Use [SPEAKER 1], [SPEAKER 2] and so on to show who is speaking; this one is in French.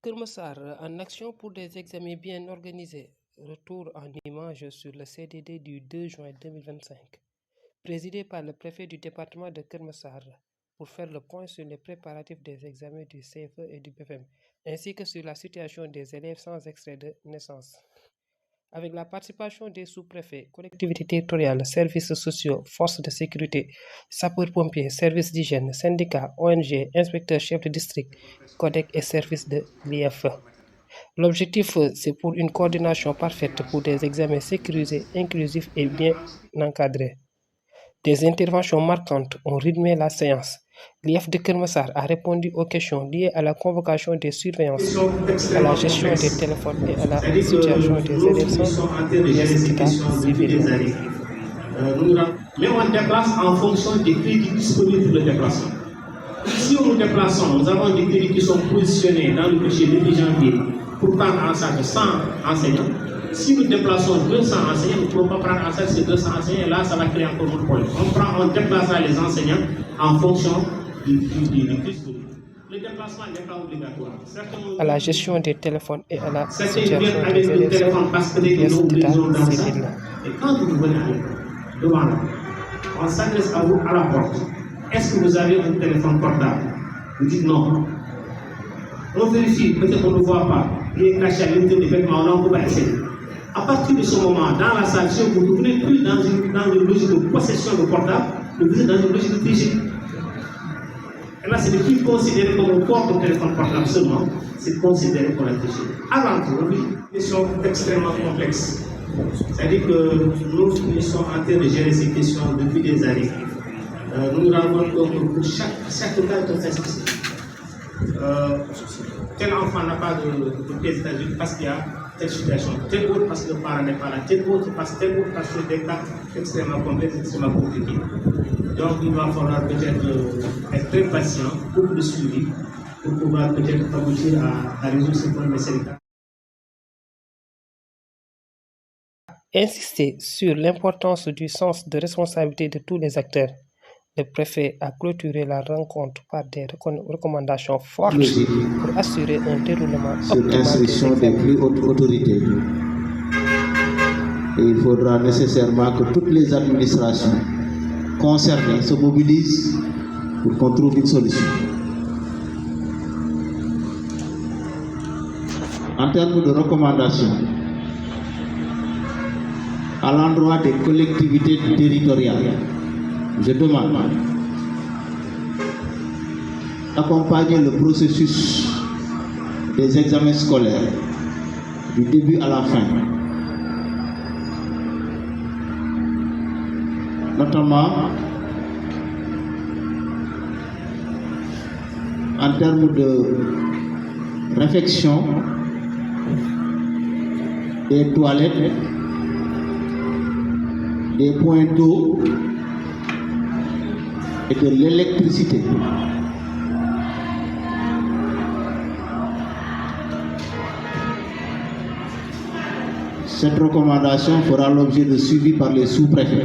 [SPEAKER 1] Kermassar, en action pour des examens bien organisés. Retour en image sur le CDD du 2 juin 2025, présidé par le préfet du département de Kermassar, pour faire le point sur les préparatifs des examens du CFE et du BFM, ainsi que sur la situation des élèves sans extrait de naissance. Avec la participation des sous-préfets, collectivités territoriales, services sociaux, forces de sécurité, sapeurs-pompiers, services d'hygiène, syndicats, ONG, inspecteurs chefs de district, CODEC et services de l'IFE. L'objectif, c'est pour une coordination parfaite pour des examens sécurisés, inclusifs et bien encadrés. Des interventions marquantes ont rythmé la séance. L'IF de Kermassar a répondu aux questions liées à la convocation des surveillances, à la gestion des téléphones et à la situation des élèves sans état civil.
[SPEAKER 2] Mais on déplace en fonction des crédits disponibles pour le déplacement. Si nous nous déplaçons, nous avons des crédits qui sont positionnés dans le budget de janvier pour prendre en charge 100 enseignants. Si nous déplaçons 200 enseignants, nous ne pouvons pas prendre en charge ces 200 enseignants, et là, ça va créer encore un problème. On déplacera les enseignants en fonction du disponible. Le déplacement n'est pas obligatoire.
[SPEAKER 1] À la gestion des téléphones et à la situation des élèves sans état civil.
[SPEAKER 2] Et quand vous venez à l'école, devant là, on s'adresse à vous à la porte. Est-ce que vous avez un téléphone portable? Vous dites non. On vérifie, peut-être qu'on ne voit pas. Il est caché à l'intérieur des vêtements, on ne peut pas essayer. À partir de ce moment, dans la salle, vous ne venez plus dans une logique de possession de portable, vous êtes dans une logique de tricher. Et là, ce n'est plus considéré comme un port de téléphone portable seulement, c'est considéré comme un tricher. Avant tout, oui, une question extrêmement complexe. C'est-à-dire que nous sommes en train de gérer ces questions depuis des années. Nous avons pour chaque cas de spécifique. Tel enfant n'a pas de pièce d'identité parce qu'il y a telle situation, tel autre parce que le parent n'est pas là, tel autre parce que des cas extrêmement complexes, extrêmement compliqués. Donc il va falloir peut-être être très patient, beaucoup de suivi pour pouvoir peut-être aboutir à résoudre ces problèmes sanitaires.
[SPEAKER 1] Insister sur l'importance du sens de responsabilité de tous les acteurs. Le préfet a clôturé la rencontre par des recommandations fortes pour assurer un déroulement
[SPEAKER 3] sur l'instruction des plus hautes autorités. Et il faudra nécessairement que toutes les administrations concernées se mobilisent pour qu'on trouve une solution. En termes de recommandations, à l'endroit des collectivités territoriales, je demande d'accompagner le processus des examens scolaires du début à la fin, notamment en termes de réfection des toilettes, des points d'eau et de l'électricité. Cette recommandation fera l'objet de suivi par les sous-préfets.